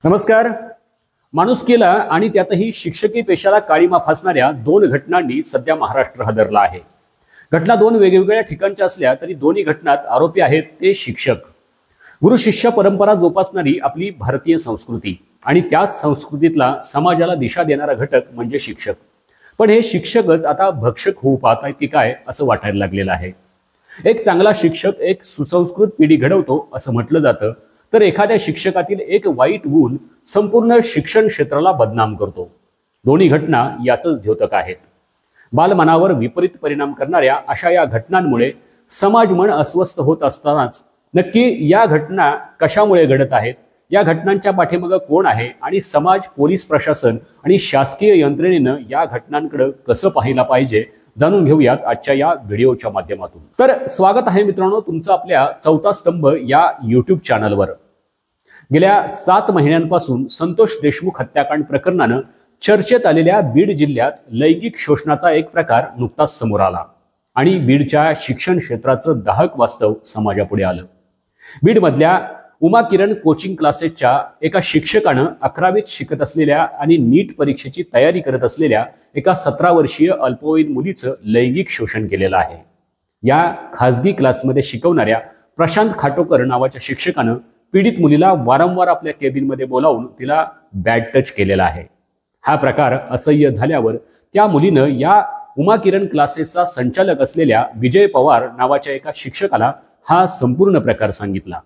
नमस्कार. माणुसकीला आणि त्यातही शिक्षकी पेशाला काळीमा फासणाऱ्या दोन घटनांनी सध्या महाराष्ट्र हादरला आहे. घटना दोन वेगवेगळ्या ठिकाणच्या असल्या तरी दोन्ही घटनात आरोपी आहेत ते शिक्षक. गुरु शिष्य परंपरा जोपासणारी आपली भारतीय संस्कृती आणि त्याच संस्कृतीतला समाजाला दिशा देणारा घटक म्हणजे शिक्षक. पण हे शिक्षकच आता भक्षक होऊ पाहत आहेत की काय असं वाटायला लागलेलं आहे. एक चांगला शिक्षक एक सुसंस्कृत पिढी घडवतो असं म्हटलं जातं, तर एखाद्या शिक्षकातील एक वाईट गुण संपूर्ण शिक्षण क्षेत्राला बदनाम करतो. दोन्ही घटना याचंच द्योतक आहेत. बालमनावर विपरीत परिणाम करणाऱ्या अशा या घटनांमुळे समाज मन अस्वस्थ होत असतानाच नक्की या घटना कशामुळे घडत आहेत, या घटनांच्या पाठीमागे कोण आहे आणि समाज, पोलीस प्रशासन आणि शासकीय यंत्रणेनं या घटनांकडे कसं पाहायला पाहिजे जाणून घेऊयात आजच्या या व्हिडिओच्या माध्यमातून. तर स्वागत आहे मित्रांनो तुमचं आपल्या चौथा स्तंभ या यूट्यूब चॅनलवर. गेल्या 7 महिन्यांपासून संतोष देशमुख हत्याकांड प्रकरणानं चर्चेत आलेल्या बीड जिल्ह्यात लैंगिक शोषणाचा एक प्रकार नुकताच समोर आला आणि बीडच्या शिक्षण क्षेत्राचं दाहक वास्तव समाजापुढे आलं. बीडमधल्या उमा किरण कोचिंग क्लासेसच्या एका शिक्षकानं 11वीत शिकत असलेल्या आणि नीट परीक्षेची तयारी करत असलेल्या एका 17 वर्षीय अल्पवयीन मुलीचं लैंगिक शोषण केलेलं आहे. या खासगी क्लासमध्ये शिकवणाऱ्या प्रशांत खाटोकर नावाच्या शिक्षकानं पीडित मुलीला वारंवार आपल्या केबिनमध्ये बोलावून तिला बॅड टच केलेला आहे. हा प्रकार असह्य झाल्यावर त्या मुलीनं या उमा किरण क्लासेसचा संचालक असलेल्या विजय पवार नावाच्या एका शिक्षकाला हा संपूर्ण प्रकार सांगितला.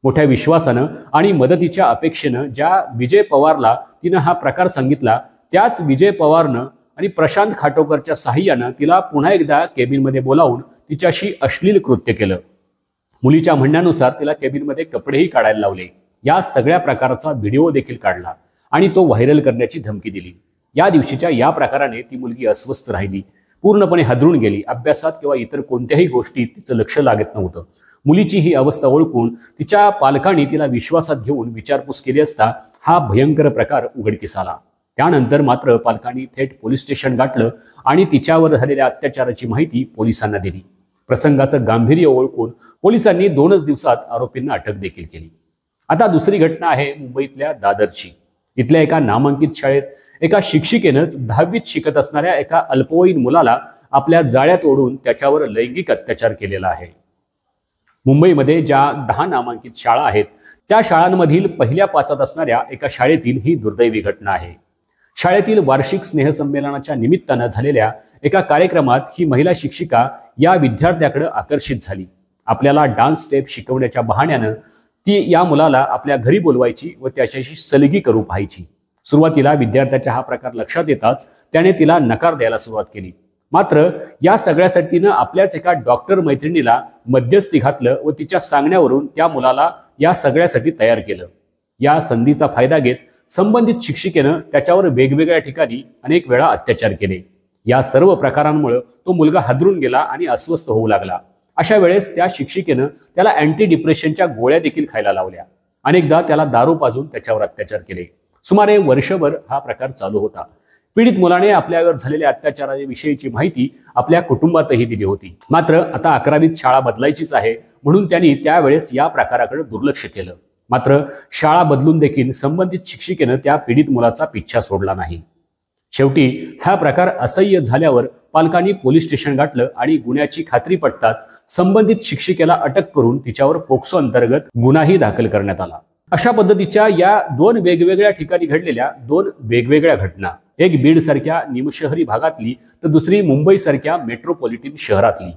मोठ्या विश्वासानं आणि मदतीच्या अपेक्षेनं ज्या विजय पवारला तिनं हा प्रकार सांगितला, त्याच विजय पवारनं आणि प्रशांत खाटोकरच्या साहाय्यानं तिला पुन्हा एकदा केबिनमध्ये बोलावून तिच्याशी अश्लील कृत्य केलं. मुलीच्या म्हणण्यानुसार तिला केबिनमध्ये कपडेही काढायला लावले. या सगळ्या प्रकाराचा व्हिडिओ देखील काढला आणि तो व्हायरल करण्याची धमकी दिली. या दिवशीच्या या प्रकाराने ती मुलगी अस्वस्थ राहिली, पूर्णपणे हादरून गेली. अभ्यासात किंवा इतर कोणत्याही गोष्टीत तिचं लक्ष लागत नव्हतं. मुलीची ही अवस्था ओळखून तिच्या पालकांनी तिला विश्वासात घेऊन विचारपूस केली असता हा भयंकर प्रकार उघडकीस आला. त्यानंतर मात्र पालकांनी थेट पोलीस स्टेशन गाठलं आणि तिच्यावर झालेल्या अत्याचाराची माहिती पोलिसांना दिली. प्रसंगाचं गांभीर्य ओळखून पोलिसांनी 2च दिवसात आरोपींना अटक देखील केली. आता दुसरी घटना आहे मुंबईतल्या दादरची. इथल्या एका नामांकित शाळेत एका शिक्षिकेनंच 10वीत शिकत असणाऱ्या एका अल्पवयीन मुलाला आपल्या जाळ्यात ओढून त्याच्यावर लैंगिक अत्याचार केलेला आहे. मुंबईमध्ये ज्या 10 नामांकित शाळा आहेत त्या शाळांमधील पहिल्या 5 असणाऱ्या एका शाळेतील ही दुर्दैवी घटना आहे. शाळेतील वार्षिक स्नेहसंमेलनाच्या निमित्तानं झालेल्या एका कार्यक्रमात ही महिला शिक्षिका या विद्यार्थ्याकडे आकर्षित झाली. आपल्याला डान्स स्टेप शिकवण्याच्या बहाण्यानं ती या मुलाला आपल्या घरी बोलवायची व त्याच्याशी सलगी करू पाहायची. सुरुवातीला विद्यार्थ्याचा हा प्रकार लक्षात येताच त्याने तिला नकार द्यायला सुरुवात केली. मात्र या सगळ्यासाठीनं आपल्याच एका डॉक्टर मैत्रिणीला मध्यस्थी घातलं व तिच्या सांगण्यावरून त्या मुलाला या सगळ्यासाठी तयार केलं. या संधीचा फायदा घेत संबंधित शिक्षिकेनं त्याच्यावर वेगवेगळ्या ठिकाणी अनेक वेळा अत्याचार केले. या सर्व प्रकारांमुळे तो मुलगा हादरून गेला आणि अस्वस्थ होऊ लागला. अशा वेळेस त्या शिक्षिकेनं त्याला अँटी डिप्रेशनच्या गोळ्या देखील खायला लावल्या. अनेकदा त्याला दारू पाजून त्याच्यावर अत्याचार केले. सुमारे वर्षभर हा प्रकार चालू होता. पीडित मुलाने आपल्यावर झालेल्या अत्याचाराविषयीची माहिती आपल्या कुटुंबातही दिली होती. मात्र आता 11वीत शाळा बदलायचीच आहे म्हणून त्यांनी त्यावेळेस या प्रकाराकडे दुर्लक्ष केलं. मात्र शाळा बदलून देखील संबंधित शिक्षिकेनं त्या पीडित मुलाचा पिच्छा सोडला नाही. शेवटी हा प्रकार असह्य झाल्यावर पालकांनी पोलीस स्टेशन गाठलं आणि गुन्ह्याची खात्री पटताच संबंधित शिक्षिकेला अटक करून तिच्यावर पोक्सो अंतर्गत गुन्हाही दाखल करण्यात आला. अशा पद्धतीच्या या 2 वेगवेगळ्या ठिकाणी घडलेल्या 2 वेगवेगळ्या घटना, एक बीड सारख्या निमशहरी भागातली तर दुसरी मुंबई सारख्या मेट्रोपॉलिटन शहरातली.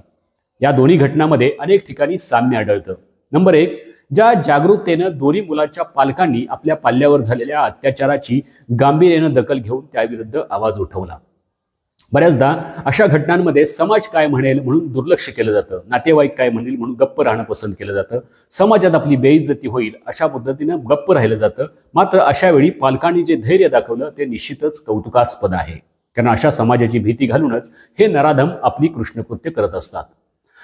या दोन्ही घटनांमध्ये अनेक ठिकाणी साम्य आढळतं. नंबर 1, ज्या जागरूकतेनं दोन्ही मुलांच्या पालकांनी आपल्या पाल्यावर झालेल्या अत्याचाराची गांभीर्यानं दखल घेऊन त्याविरुद्ध आवाज उठवला. बऱ्याचदा अशा घटनांमध्ये समाज काय म्हणेल म्हणून दुर्लक्ष केलं जातं, नातेवाईक काय म्हणेल म्हणून गप्प राहणं पसंत केलं जातं, समाजात आपली बेइज्जती होईल अशा पद्धतीनं गप्प राहिलं जातं. मात्र अशा वेळी पालकांनी जे धैर्य दाखवलं ते निश्चितच कौतुकास्पद आहे, कारण अशा समाजाची भीती घालूनच हे नराधम आपली कृष्णकृत्य करत असतात.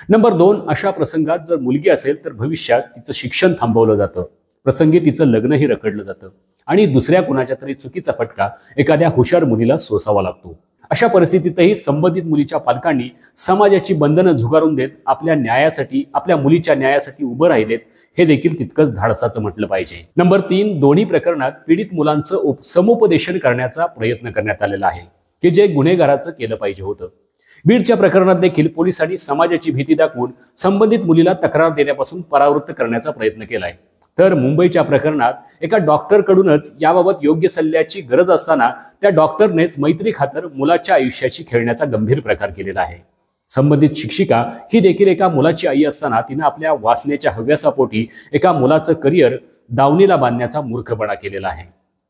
नंबर 2, अशा प्रसंगात जर मुलगी असेल तर भविष्यात तिचं शिक्षण थांबवलं जातं, प्रसंगी तिचं लग्नही रखडलं जातं आणि दुसऱ्या कुणाच्या तरी चुकीचा फटका एखाद्या हुशार मुलीला सोसावा लागतो. अशा परिस्थितीतही संबंधित मुलीच्या पालकांनी समाजाची बंधनं झुगारून देत आपल्या मुलीच्या न्यायासाठी उभं राहिलेत, हे देखील तितकंच धाडसाचं म्हटलं पाहिजे. नंबर 3, दोन्ही प्रकरणात पीडित मुलांचं समुपदेशन करण्याचा प्रयत्न करण्यात आलेला आहे, की जे गुन्हेगाराचं केलं पाहिजे होतं. बीडच्या प्रकरणात देखील पोलिसांनी समाजाची भीती दाखवून संबंधित मुलीला तक्रार देण्यापासून परावृत्त करण्याचा प्रयत्न केलाय. तर मुंबईच्या प्रकरणात एका डॉक्टरकडूनच याबाबत योग्य सल्ल्याची गरज असताना त्या डॉक्टरनेच मैत्री खातर मुलाच्या आयुष्याशी खेळण्याचा गंभीर प्रकार केलेला आहे. संबंधित शिक्षिका ही देखील एका मुलाची आई असताना तिनं आपल्या वासनेच्या हव्यासापोटी एका मुलाचं करिअर दावणीला बांधण्याचा मूर्खपणा केलेला आहे.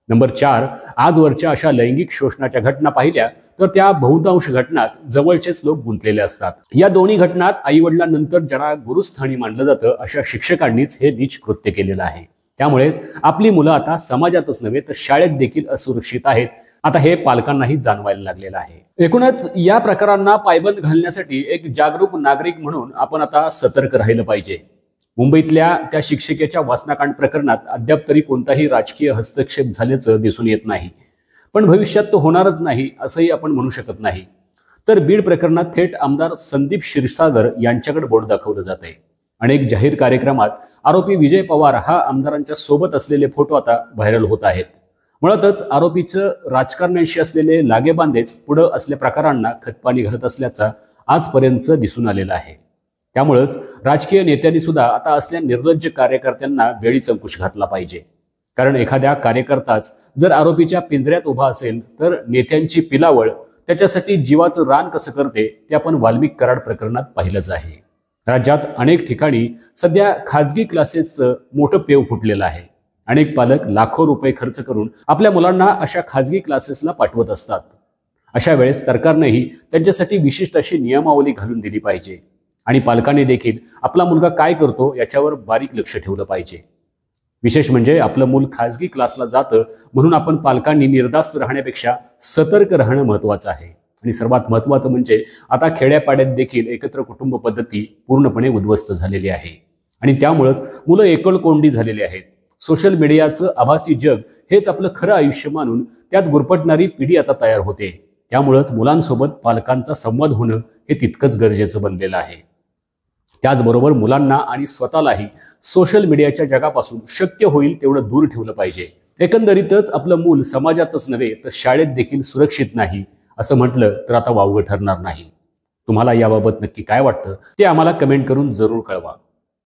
नंबर 4, आजवरच्या अशा लैंगिक शोषणाच्या घटना पाहिल्या तर त्या बहुतांश घटनात जवळचेच लोक गुंतलेले असतात. या दोन्ही घटनात आईवडिलांनंतर ज्यांना गुरुस्थानी मानलं जातं अशा शिक्षकांनीच हे नीच कृत्य केलेलं आहे. त्यामुळे आपली मुलं आता समाजातच नव्हे तर शाळेत देखील असुरक्षित आहेत. आता हे पालकांनाही जाणवायला लागलेलं आहे. एकूणच या प्रकारांना पायबंद घालण्यासाठी एक जागरूक नागरिक म्हणून आपण आता सतर्क राहिलं पाहिजे. मुंबईतल्या त्या शिक्षिकेच्या वासनाकांड प्रकरणात अद्याप तरी कोणताही राजकीय हस्तक्षेप झाल्याचं दिसून येत नाही, पण भविष्यात तो होणारच नाही असंही आपण म्हणू शकत नाही. तर बीड प्रकरणात थेट आमदार संदीप क्षीरसागर यांच्याकडे बोट दाखवलं जात आहे. अनेक जाहीर कार्यक्रमात आरोपी विजय पवार हा आमदारांच्या सोबत असलेले फोटो आता व्हायरल होत आहेत. मुळातच आरोपीचं राजकारण्यांशी असलेले लागेबांधेच पुढे असल्या प्रकारांना खतपाणी घालत असल्याचा आजपर्यंत दिसून आलेला आहे. त्यामुळेच राजकीय नेत्यांनी सुद्धा आता असल्या निर्लज्ज कार्यकर्त्यांना वेळीच अंकुश घातला पाहिजे. कारण एखाद्या कार्यकर्ताच जर आरोपीच्या पिंजऱ्यात उभा असेल तर नेत्यांची पिलावळ त्याच्यासाठी जीवाचं रान कसं करते ते आपण वाल्मिक कराड प्रकरणात पाहिलंच आहे. राज्यात अनेक ठिकाणी सध्या खाजगी क्लासेसचं मोठं पेव फुटलेलं आहे. अनेक पालक लाखो रुपये खर्च करून आपल्या मुलांना अशा खाजगी क्लासेसला पाठवत असतात. अशा वेळेस सरकारनेही त्यांच्यासाठी विशिष्ट अशी नियमावली घालून दिली पाहिजे आणि पालकांनी देखील आपला मुलगा काय करतो याच्यावर बारीक लक्ष ठेवलं पाहिजे. विशेष म्हणजे आपलं मूल खाजगी क्लासला जातं म्हणून आपण पालकांनी निर्धास्त राहण्यापेक्षा सतर्क राहणं महत्त्वाचं आहे. आणि सर्वात महत्त्वाचं म्हणजे आता खेड्यापाड्यात देखील एकत्र कुटुंब पद्धती पूर्णपणे उद्ध्वस्त झालेली आहे आणि त्यामुळेच मुलं एकलकोंडी झालेली आहेत. सोशल मीडियाचं आभासी जग हेच आपलं खरं आयुष्य मानून त्यात गुरफटणारी पिढी आता तयार होते. त्यामुळेच मुलांसोबत पालकांचा संवाद होणं हे तितकंच गरजेचं बनलेलं आहे. त्याचबरोबर मुलांना आणि स्वतःलाही सोशल मीडियाच्या जगापासून शक्य होईल तेवढं दूर ठेवलं पाहिजे. एकंदरीतच आपलं मूल समाजातच नव्हे तर शाळेत देखील सुरक्षित नाही असं म्हटलं तर आता वावगं ठरणार नाही. तुम्हाला याबाबत नक्की काय वाटतं ते आम्हाला कमेंट करून जरूर कळवा.